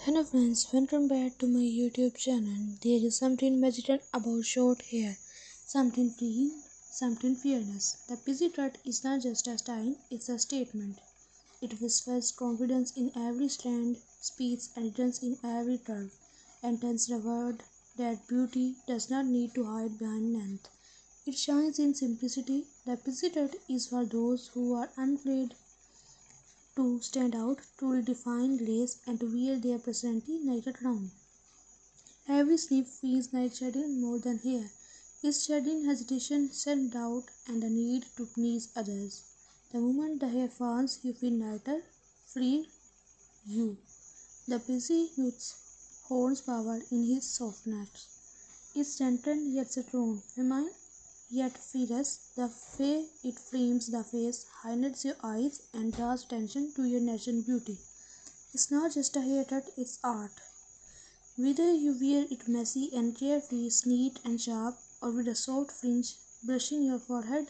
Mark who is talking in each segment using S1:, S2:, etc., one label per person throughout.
S1: Hello friends, welcome back to my YouTube channel. There is something magical about short hair, something free, something fearless. The pixie cut is not just a style, it's a statement. It whispers confidence in every strand, speeds elegance in every curve, and tells the world that beauty does not need to hide behind length. It shines in simplicity. The pixie cut is for those who are unafraid to stand out, to redefine lace, and to wear their personality like a crown. Every sleep feels like shedding more than hair. It's shedding hesitation, self-doubt, and the need to please others. The moment the hair falls, you feel lighter, free, you. The busy youth holds power in his softness. It's gentle yet strong, feminine yet fierce. The way it frames the face, highlights your eyes, and draws attention to your natural beauty. It's not just a haircut, it's art. Whether you wear it messy and carefree, neat and sharp, or with a soft fringe brushing your forehead,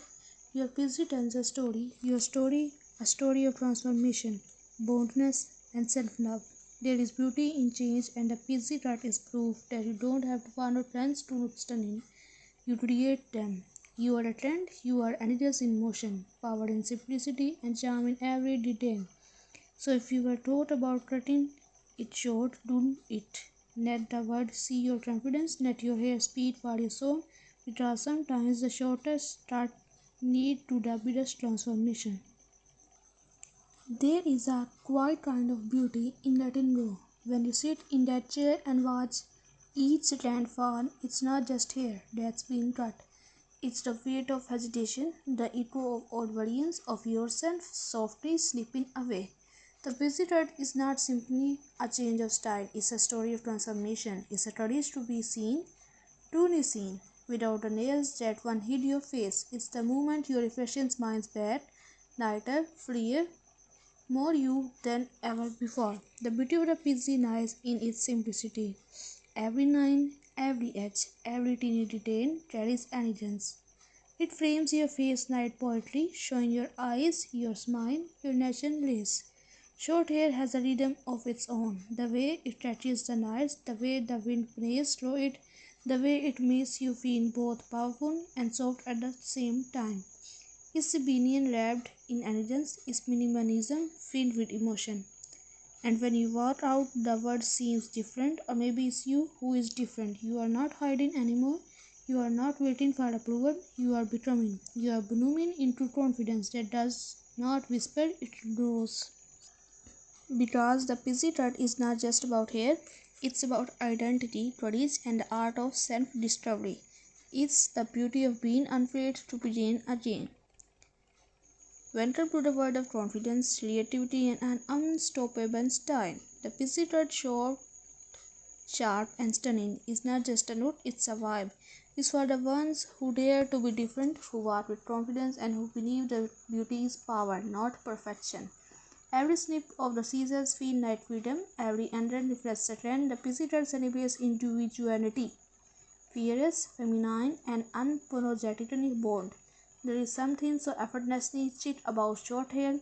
S1: your pixie tells a story. Your story, a story of transformation, boldness, and self-love. There is beauty in change, and the pixie cut is proof that you don't have to follow trends to look stunning. You create them. You are a trend, you are energies in motion, power in simplicity, and charm in every detail. So if you were taught about cutting it short, do it. Let the world see your confidence, let your hair speak for your soul, because sometimes the shortest start need to the biggest transformation. There is a quiet kind of beauty in letting go. When you sit in that chair and watch each strand fall, it's not just hair that's being cut. It's the weight of hesitation, the echo of old versions of yourself softly slipping away. The busy cut is not simply a change of style, it's a story of transformation. It's a courage to be seen, truly seen, without the nails that one hid your face. It's the moment your reflection smiles back, lighter, freer, more you than ever before. The beauty of the pixie lies in its simplicity. Every line, every edge, every teeny detail carries elegance. It frames your face like poetry, showing your eyes, your smile, your natural grace. Short hair has a rhythm of its own. The way it touches the nights, the way the wind plays through it, the way it makes you feel both powerful and soft at the same time. It's rebellion wrapped in elegance, it's minimalism filled with emotion. And when you walk out, the world seems different, or maybe it's you who is different. You are not hiding anymore. You are not waiting for approval. You are becoming. You are blooming into confidence that does not whisper, it grows. Because the pixie cut is not just about hair, it's about identity, courage, and the art of self discovery. It's the beauty of being unafraid to begin again. Welcome to the world of confidence, creativity, and an unstoppable style. The pixie cut short, sharp, and stunning is not just a look, it's a vibe. It's for the ones who dare to be different, who walk with confidence, and who believe that beauty is power, not perfection. Every snip of the scissors feels like freedom, every ending reflects a trend. The pixie cut celebrates individuality, fierce, feminine, and unapologetically bold. There is something so effortlessly chic about short hair.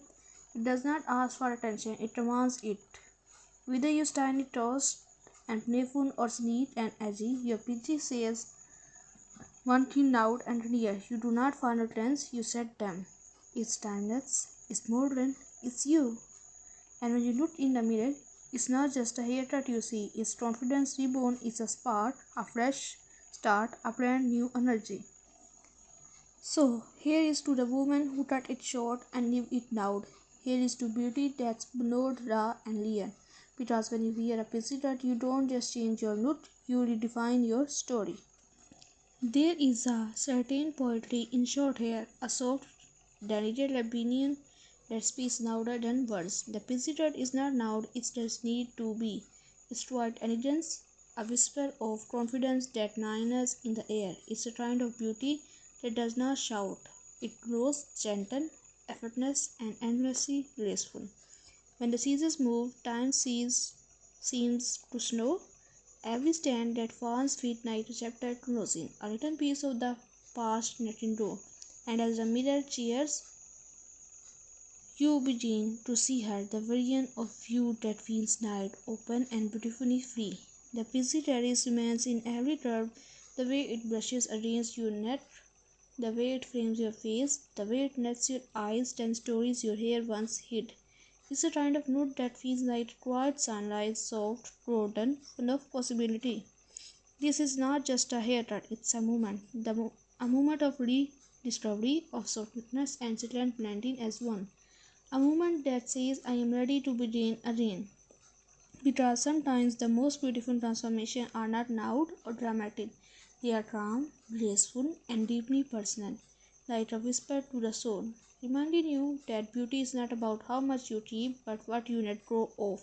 S1: It does not ask for attention, it demands it. Whether you style it tossed and playful or neat and edgy, your pixie says one thing loud and clear. You do not follow trends, you set them. It's timeless, it's modern, it's you. And when you look in the mirror, it's not just a haircut you see, it's confidence reborn, it's a spark, a fresh start, a brand new energy. So, here is to the woman who cut it short and leave it loud. Here is to beauty that's bold, raw, and real. Because when you wear a pixie cut, you don't just change your look, you redefine your story. There is a certain poetry in short hair, a soft, delicate opinion that speaks louder than words. The pixie cut is not loud, it just need to be. It's quiet elegance, a whisper of confidence that lingers in the air. It's a kind of beauty that does not shout. It grows gentle, effortless, and endlessly graceful. When the seasons move, seems to slow. Every stand that falls feels like a chapter closing, a little piece of the past letting go. And as the mirror cheers You begin to see her, the version of you that feels light, open, and beautifully free. The busy terrace remains in every curve, the way it brushes against your neck, the way it frames your face, the way it nets your eyes, ten stories your hair once hid. It's a kind of nude that feels like quiet sunlight, soft, golden, full of possibility. This is not just a haircut, it's a moment. A moment of rediscovery, of softness and silent blending as one. A moment that says, I am ready to begin again. Because sometimes the most beautiful transformations are not loud or dramatic. They are calm, graceful, and deeply personal, like a whisper to the soul, reminding you that beauty is not about how much you keep, but what you let go of.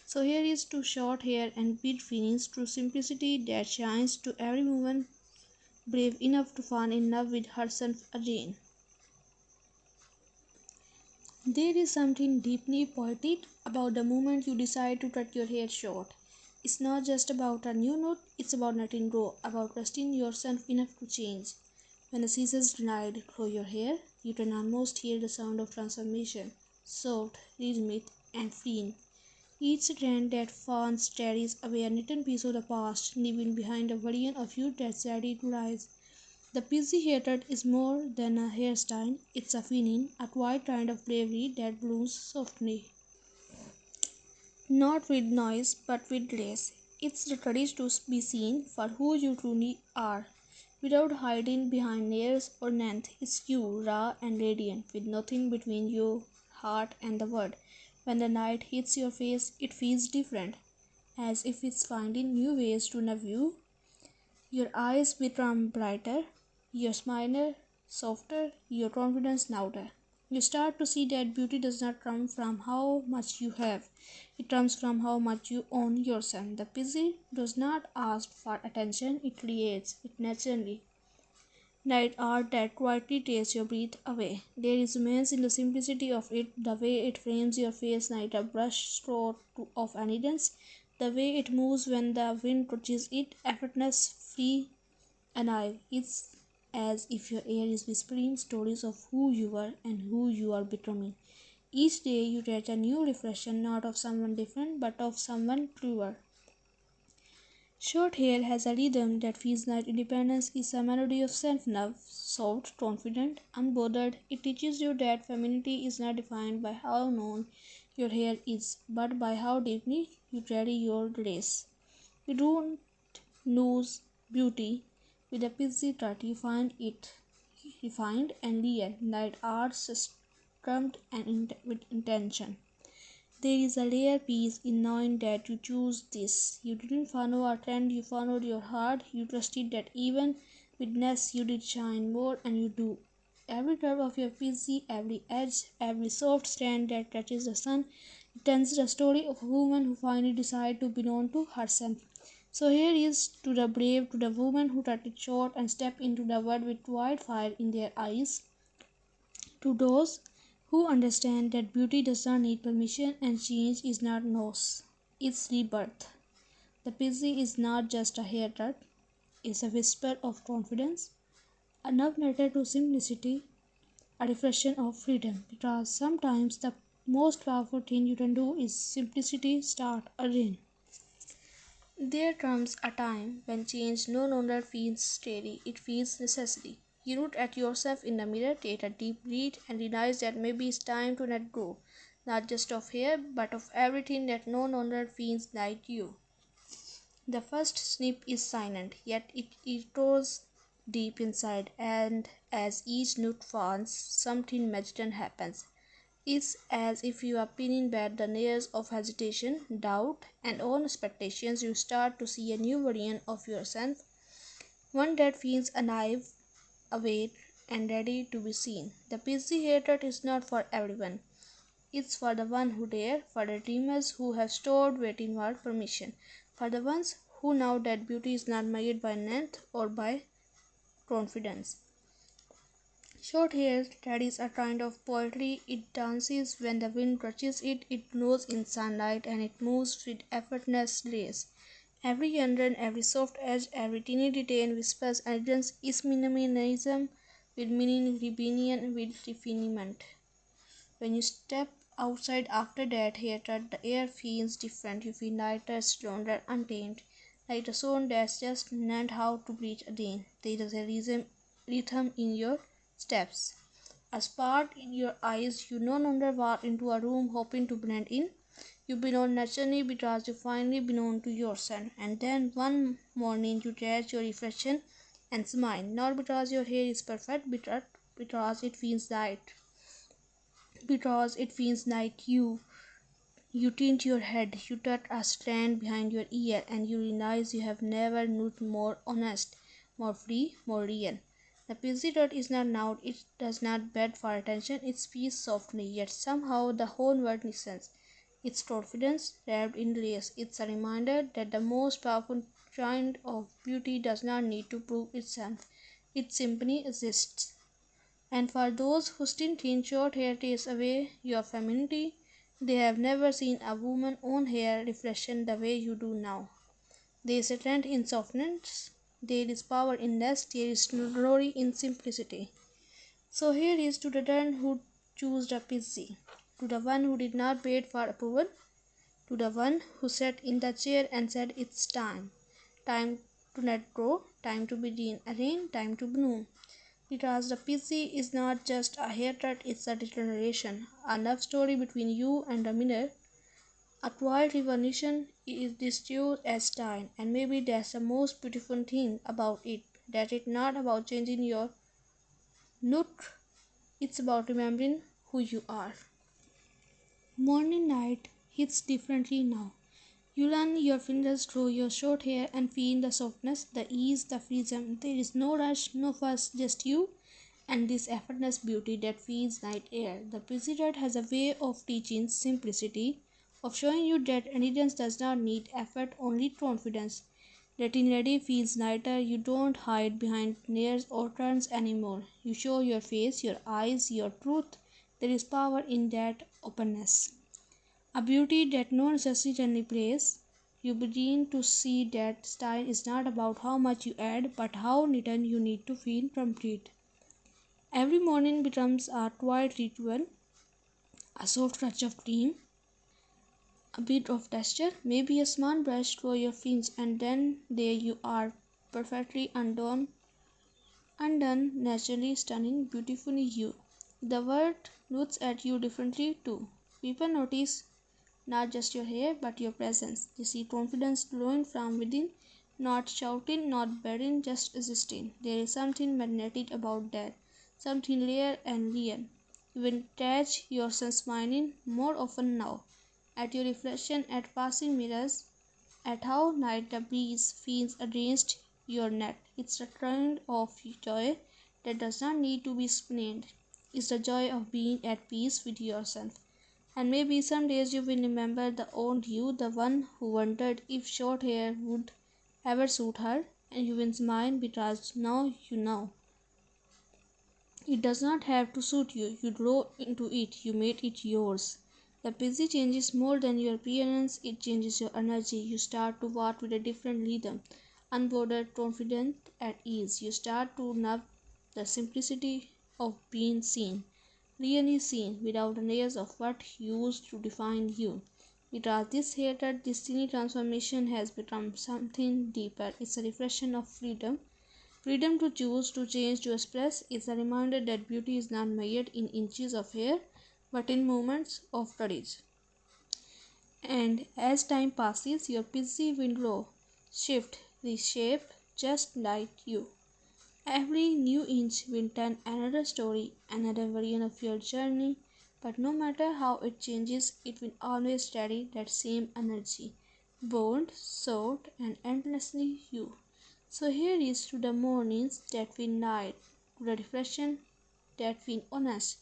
S1: So here is to short hair and beat feelings, to simplicity that shines, to every woman brave enough to fall in love with herself again. There is something deeply poetic about the moment you decide to cut your hair short. It's not just about a new note, it's about letting go, about trusting yourself enough to change. When the scissors glide through your hair, you can almost hear the sound of transformation, soft, rhythmic, and freeing. Each strand that falls carries away a little piece of the past, leaving behind a version of you that's ready to rise. The busy haircut is more than a hairstyle, it's a feeling, a quiet kind of bravery that blooms softly. Not with noise, but with grace. It's the courage to be seen for who you truly are, without hiding behind layers or length. It's you, raw and radiant, with nothing between your heart and the world. When the light hits your face, it feels different, as if it's finding new ways to love you. Your eyes become brighter, your smile softer, your confidence louder. You start to see that beauty does not come from how much you have, it comes from how much you own yourself. The busy does not ask for attention, it creates it naturally. Night art that quietly takes your breath away. There is immense in the simplicity of it, the way it frames your face like a brush stroke of elegance, the way it moves when the wind touches it, effortless, free, alive. It's as if your air is whispering stories of who you were and who you are becoming. Each day you get a new reflection, not of someone different, but of someone truer. Short hair has a rhythm that feels like independence is a melody of self-love, soft, confident, unbothered. It teaches you that femininity is not defined by how long your hair is, but by how deeply you carry your grace. You don't lose beauty with a busy cut, you find it refined and real, like art structured and with intention. There is a rare peace in knowing that you choose this. You didn't follow a trend, you followed your heart. You trusted that even with less you did shine more, and you do. Every curve of your PC, every edge, every soft strand that touches the sun, it tells the story of a woman who finally decided to belong to herself. So here is to the brave, to the woman who cut it short and stepped into the world with wildfire in their eyes, to those who understand that beauty does not need permission and change is not loss, it's rebirth. The busy is not just a haircut, it's a whisper of confidence, a love letter to simplicity, a reflection of freedom. Because sometimes the most powerful thing you can do is simplicity start again. There comes a time when change no longer feels steady, it feels necessary. You look at yourself in the mirror, take a deep breath, and realize that maybe it's time to let go, not just of hair, but of everything that no longer feels like you. The first snip is silent, yet it echoes deep inside, and as each note falls, something magical happens. It's as if you are peeling back the layers of hesitation, doubt, and own expectations. You start to see a new version of yourself, one that feels alive, awake, and ready to be seen. The busy haircut is not for everyone. It's for the one who dare, for the dreamers who have stored waiting for permission, for the ones who know that beauty is not measured by length or by confidence. Short hair carries a kind of poetry. It dances when the wind touches it, it glows in sunlight, and it moves with effortless grace. Every under, every soft edge, every teeny detail whispers elegance is minimalism with meaning, rebellion with refinement. When you step outside after that haircut, the air feels different. You feel lighter, stronger, untamed, like a soul that's just learned how to breathe again. There is a rhythm in your steps, a spark in your eyes. You no longer walk into a room hoping to blend in. You belong naturally because you finally belong to yourself. And then one morning you catch your reflection and smile, not because your hair is perfect, but because it feels right. Because it feels like you. You tilt your head, you tuck a strand behind your ear, and you realize you have never looked more honest, more free, more real. The pixie dot is not loud, it does not beg for attention, it speaks softly, yet somehow the whole world listens. It's confidence wrapped in layers. It's a reminder that the most powerful kind of beauty does not need to prove itself. It simply exists. And for those who still think short hair takes away your femininity, they have never seen a woman's own hair reflection the way you do now. There is strength in softness, there is power in less, there is glory in simplicity. So here is to the one who chose the pixie, to the one who did not wait for approval, to the one who sat in the chair and said it's time. Time to let go, time to begin again, time to bloom. Because the PC is not just a haircut, it's a declaration, a love story between you and the mirror, a quiet revolution is distinct as style, and maybe that's the most beautiful thing about it, that it's not about changing your look, it's about remembering who you are. Morning light hits differently now. You run your fingers through your short hair and feel the softness, the ease, the freedom. There is no rush, no fuss, just you and this effortless beauty that feels like air. The President has a way of teaching simplicity, of showing you that elegance does not need effort, only confidence. Getting ready feels lighter. You don't hide behind layers or turns anymore. You show your face, your eyes, your truth. There is power in that openness. A beauty that no necessity can replace. You begin to see that style is not about how much you add, but how little you need to feel complete. Every morning becomes a quiet ritual, a soft touch of cream, a bit of texture, maybe a small brush through your fingers, and then there you are, perfectly undone, naturally stunning, beautifully you. The world looks at you differently too. People notice not just your hair, but your presence. They see confidence glowing from within, not shouting, not begging, just existing. There is something magnetic about that, something rare and real. You will catch yourself smiling more often now, at your reflection, at passing mirrors, at how light the breeze feels against your neck. It's a kind of joy that does not need to be explained. It's the joy of being at peace with yourself. And maybe some days you will remember the old you, the one who wondered if short hair would ever suit her, and you will smile because now you know. It does not have to suit you. You grow into it, you made it yours. The busy changes more than your appearance, it changes your energy. You start to walk with a different rhythm, unbothered, confident, at ease. You start to love the simplicity of being seen, really seen, without the layers of what used to define you. Because this hated destiny transformation has become something deeper. It's a reflection of freedom. Freedom to choose, to change, to express is a reminder that beauty is not measured in inches of hair, but in moments of courage. And as time passes, your busy will grow, shift, reshape, just like you. Every new inch will tell another story, another version of your journey, but no matter how it changes, it will always carry that same energy, bold, soft, and endlessly you. So here is to the mornings that feel light, to the reflection that feel honest,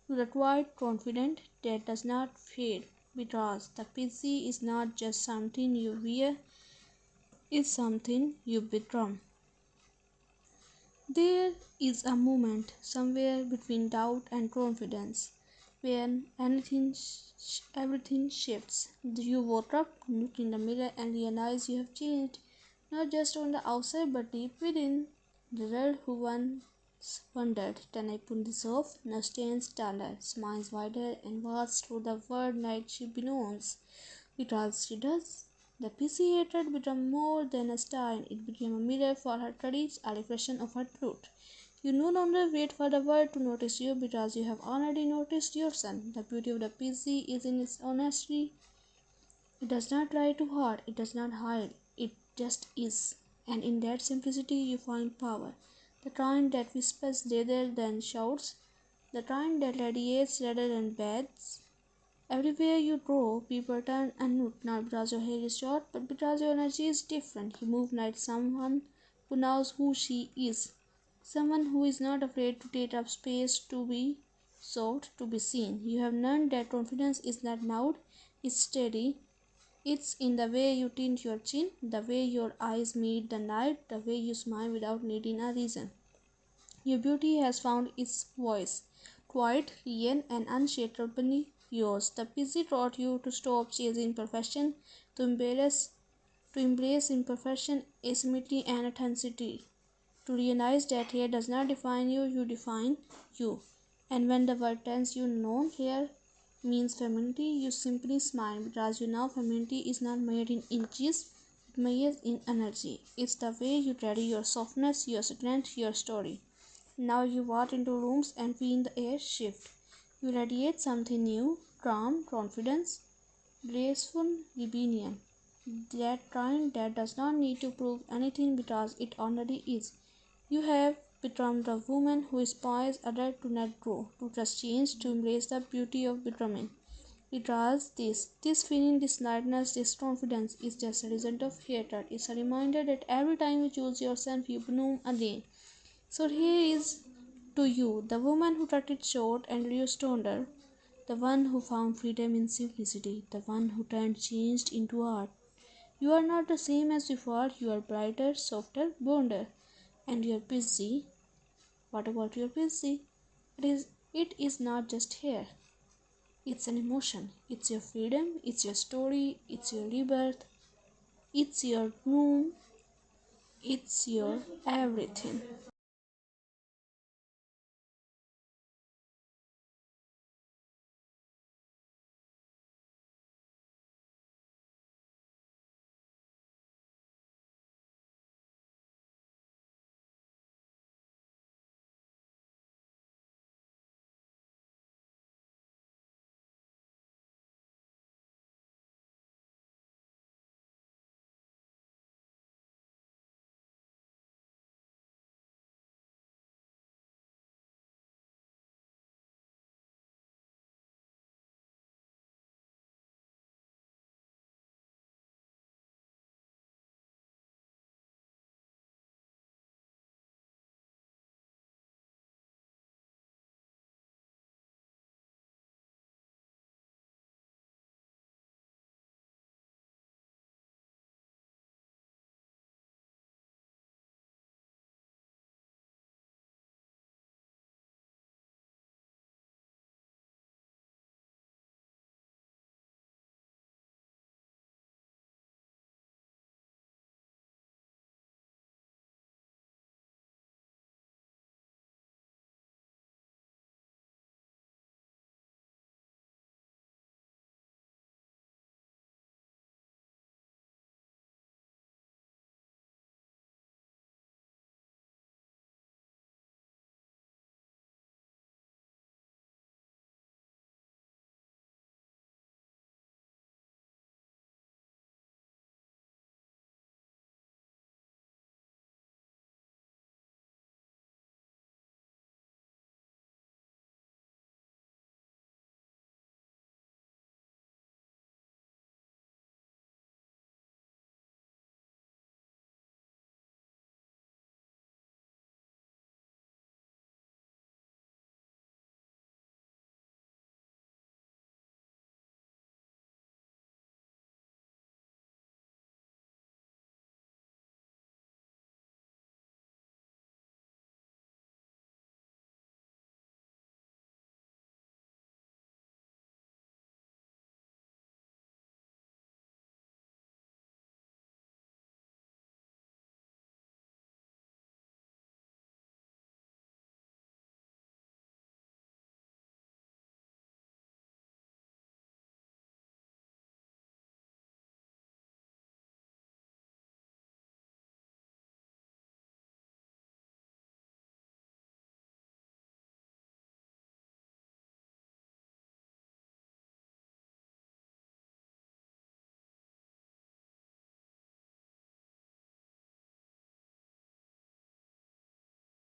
S1: to the quiet confident that does not fade, because the pixie is not just something you wear, it's something you become. There is a moment somewhere between doubt and confidence when everything shifts. You woke up, look in the mirror, and realize you have changed, not just on the outside but deep within. The girl who once wondered. Then I put this off, now stands taller, smiles wider, and walks through the world night she belongs. Because she does. The PC hatred became more than a sign, it became a mirror for her courage, a reflection of her truth. You no longer wait for the world to notice you because you have already noticed yourself. The beauty of the PC is in its honesty. It does not try too hard, it does not hide, it just is. And in that simplicity you find power. The kind that whispers rather than shouts, the kind that radiates rather than beds. Everywhere you go, people turn and look, not because your hair is short, but because your energy is different. You move like someone who knows who she is. Someone who is not afraid to take up space, to be sought, to be seen. You have learned that confidence is not loud, it's steady. It's in the way you tint your chin, the way your eyes meet the night, the way you smile without needing a reason. Your beauty has found its voice, quiet, real, and unshakably yours. The busy taught you to stop chasing perfection, to embrace imperfection, asymmetry, and authenticity. To realize that hair does not define you, you define you. And when the word tells you no, hair means femininity, you simply smile because you know femininity is not made in inches, it measures in energy. It's the way you carry your softness, your strength, your story. Now you walk into rooms and feel the air shift. You radiate something new, calm, confidence, graceful rebellion. That kind that does not need to prove anything because it already is. You have become the woman who inspires others to let go, to trust change, to embrace the beauty of becoming. Because this feeling, this lightness, this confidence is just a result of hatred. It's a reminder that every time you choose yourself, you bloom again. So here is to you, the woman who cut it short and reduced her, the one who found freedom in simplicity, the one who turned changed into art. You are not the same as before, you are brighter, softer, bolder, and you are busy. What about your busy? It is not just hair. It's an emotion. It's your freedom, it's your story, it's your rebirth, it's your room, it's your everything.